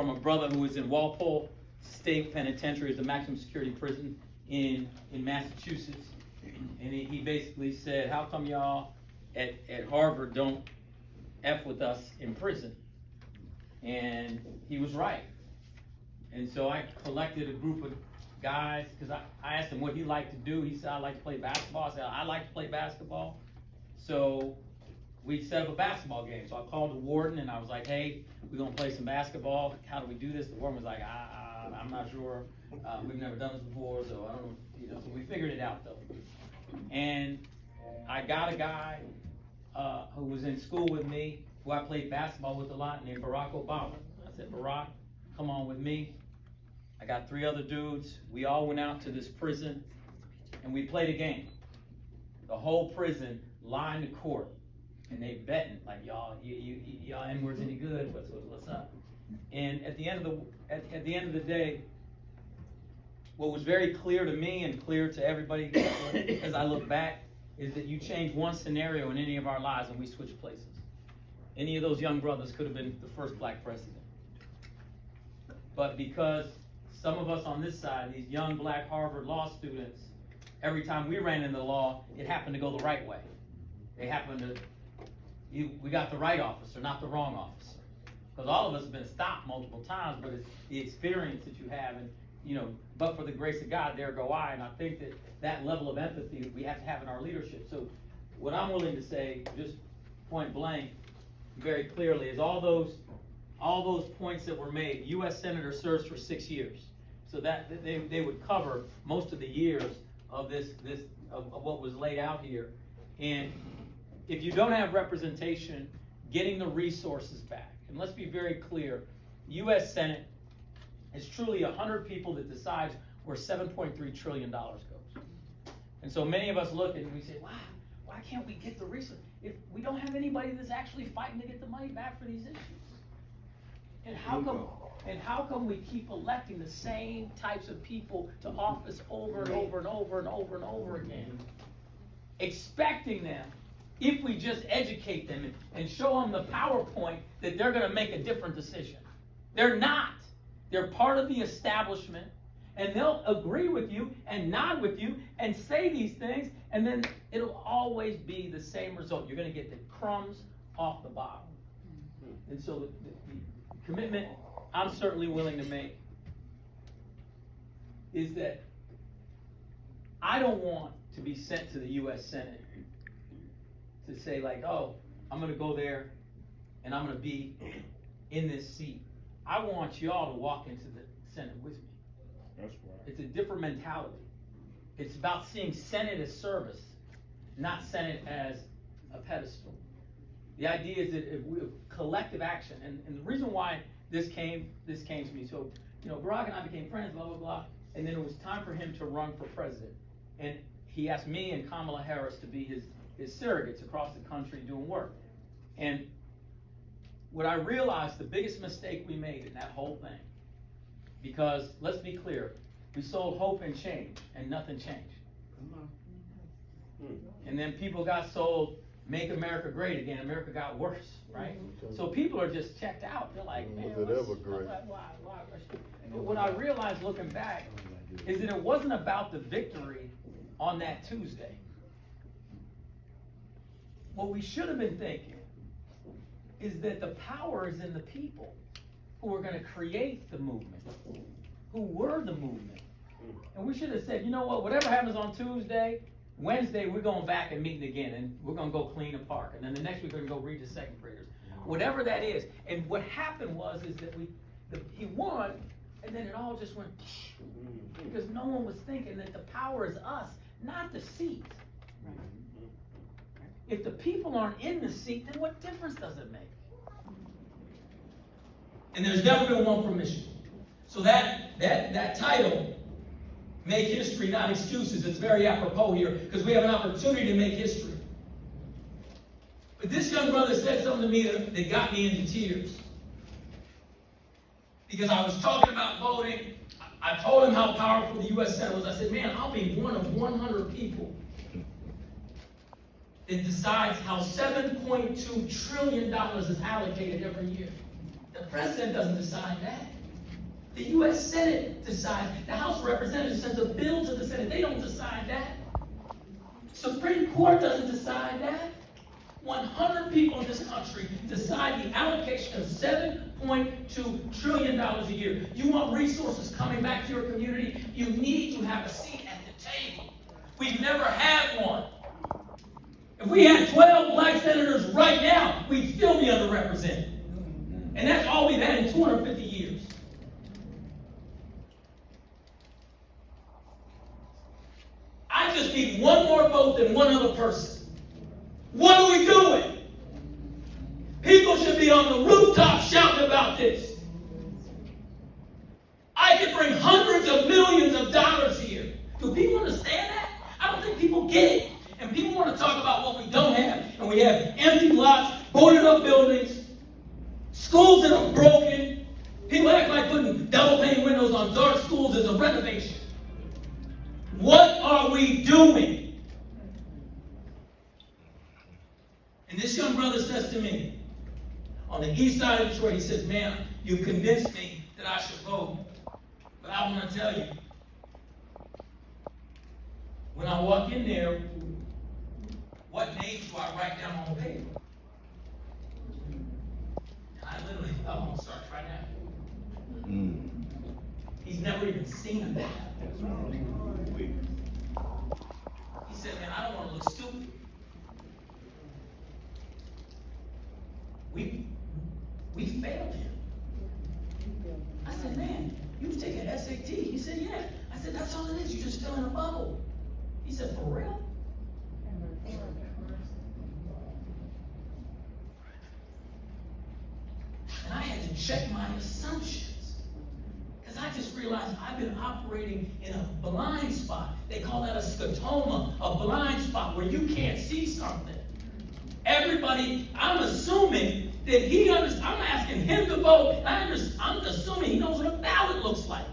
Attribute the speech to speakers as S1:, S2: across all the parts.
S1: from a brother who was in Walpole State Penitentiary, it's a maximum security prison in Massachusetts. And he basically said, how come y'all at Harvard don't F with us in prison? And he was right. And so I collected a group of guys, because I asked him what he liked to do. He said, I like to play basketball. I said, I like to play basketball. So we set up a basketball game. So I called the warden and I was like, hey, we're going to play some basketball. How do we do this? The warden was like, I'm not sure. We've never done this before, so I don't know. So we figured it out, though. And I got a guy who was in school with me, who I played basketball with a lot, named Barack Obama. I said, Barack, come on with me. I got 3 other dudes. We all went out to this prison, and we played a game. The whole prison lined the court, and they betting like, y'all N-words any good? What's up? And at the end of the day, what was very clear to me and clear to everybody as I look back is that you change one scenario in any of our lives and we switch places. Any of those young brothers could have been the first black president. But because some of us on this side, these young black Harvard law students, every time we ran into the law, it happened to go the right way. They happened to, we got the right officer, not the wrong officer. Because all of us have been stopped multiple times, but it's the experience that you have, and but for the grace of God, there go I. And I think that level of empathy we have to have in our leadership. So what I'm willing to say, just point blank, very clearly, is all those points that were made. U.S. Senator serves for 6 years, so that they would cover most of the years of of what was laid out here. And if you don't have representation, getting the resources back. And let's be very clear, U.S. Senate is truly 100 people that decides where $7.3 trillion goes. And so many of us look and we say, wow, why can't we get the resources? If we don't have anybody that's actually fighting to get the money back for these issues. And how come we keep electing the same types of people to office over and over and over and over and over again, expecting them, if we just educate them and show them the PowerPoint, that they're going to make a different decision? They're not. They're part of the establishment, and they'll agree with you and nod with you and say these things, and then it'll always be the same result. You're going to get the crumbs off the bottom. And so the commitment I'm certainly willing to make is that I don't want to be sent to the U.S. Senate to say like, oh, I'm going to go there and I'm going to be in this seat. I want y'all to walk into the Senate with me.
S2: That's right.
S1: It's a different mentality. It's about seeing Senate as service, not Senate as a pedestal. The idea is that if we have collective action, and the reason why this came to me. So, Barack and I became friends, blah, blah, blah, and then it was time for him to run for president. And he asked me and Kamala Harris to be his surrogates across the country doing work. And what I realized, the biggest mistake we made in that whole thing, because let's be clear, we sold hope and change, and nothing changed. And then people got sold, make America great again. America got worse, right? So people are just checked out. They're like, man,
S3: was it ever great?
S1: Why? What I realized looking back is that it wasn't about the victory on that Tuesday. What we should have been thinking is that the power is in the people who are going to create the movement, who were the movement. And we should have said, you know what, whatever happens on Tuesday, Wednesday we're going back and meeting again, and we're going to go clean a park. And then the next week we're going to go read to second graders. Whatever that is. And what happened is that he won, and then it all just went, because no one was thinking that the power is us, not the seat. If the people aren't in the seat, then what difference does it make? And there's never been one for Michigan. So that title, Make History, Not Excuses, it's very apropos here because we have an opportunity to make history. But this young brother said something to me that got me into tears. Because I was talking about voting. I told him how powerful the U.S. Senate was. I said, man, I'll be one of 100 people that decides how $7.2 trillion is allocated every year.
S2: The president doesn't decide that. The U.S. Senate decides. The House of Representatives sends a bill to the Senate. They don't decide that. Supreme Court doesn't decide that. 100 people in this country decide the allocation of $7.2 trillion a year. You want resources coming back to your community? You need to have a seat at the table. We've never had one. If we had 12 black senators right now, we'd still be underrepresented. And that's all we've had in 250 years. I just need one more vote than one other person. What are we doing? People should be on the rooftop shouting about this. I could bring hundreds of millions of dollars here. Do people understand that? I don't think people get it. And people want to talk about what we don't have. And we have empty lots, boarded up buildings, schools that are broken. People act like putting double pane windows on dark schools is a renovation. What are we doing? And this young brother says to me, on the east side of Detroit, he says, man, you convinced me that I should vote. But I want to tell you, when I walk in there, what names do I write down on the paper? And I literally, I'm going to start right now. He's never even seen a ballot. He said, man, I don't want to look stupid. We failed him. I said, man, you've taken SAT. He said, yeah. I said, that's all it is. You just fill in a bubble. He said, for real? And I had to check my assumptions. Because I just realized I've been operating in a blind spot. They call that a scotoma, a blind spot where you can't see something. Everybody, I'm assuming that he understands. I'm asking him to vote. I'm assuming he knows what a ballot looks like.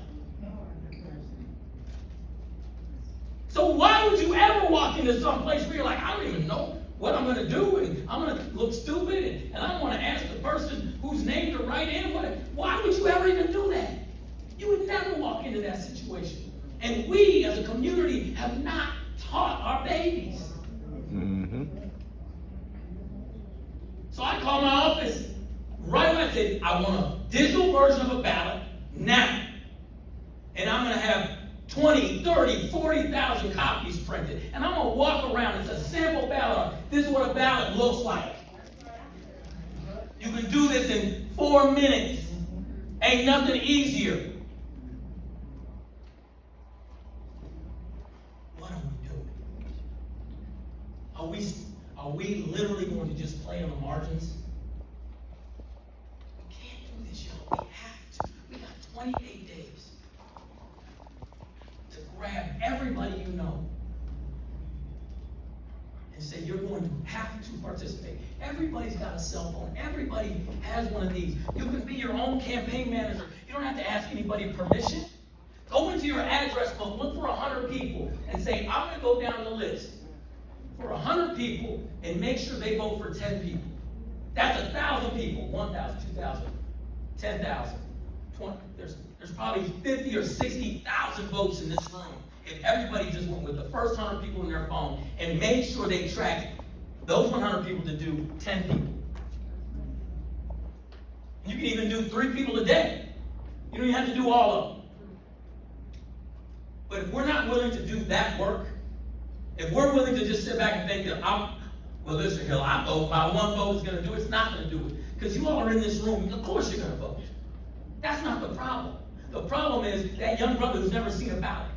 S2: So why would you ever walk into some place where you're like, I don't even know what I'm going to do, and I'm going to look stupid, and I don't want to ask the person whose name to write in. Why would you ever even do that? You would never walk into that situation. And we, as a community, have not taught our babies. Mm-hmm. So I called my office right when I said, I want a digital version of a ballot now. And I'm going to have 20, 30, 40,000 copies printed. And I'm going to walk around. It's a sample ballot. This is what a ballot looks like. You can do this in 4 minutes. Ain't nothing easier. What are we doing? Are we literally going to just play on the margins? We can't do this, y'all. We have to. We got 28 days to grab everybody you know and say you're going to have to participate. Everybody's got a cell phone. Everybody has one of these. You can be your own campaign manager. You don't have to ask anybody permission. Go into your address book, look for 100 people, and say, I'm going to go down the list for 100 people and make sure they vote for 10 people. That's 1,000 people. 1,000, 2,000, 10,000, 20. There's probably 50 or 60,000 votes in this room if everybody just went with the first 100 people in their phone and made sure they tracked those 100 people to do 10 people. You can even do 3 people a day. You don't even have to do all of them. But if we're not willing to do that work, if we're willing to just sit back and think that, well, listen, Hill, I vote, my one vote is going to do it, it's not going to do it. Because you all are in this room, of course you're going to vote. That's not the problem. The problem is that young brother who's never seen a ballot.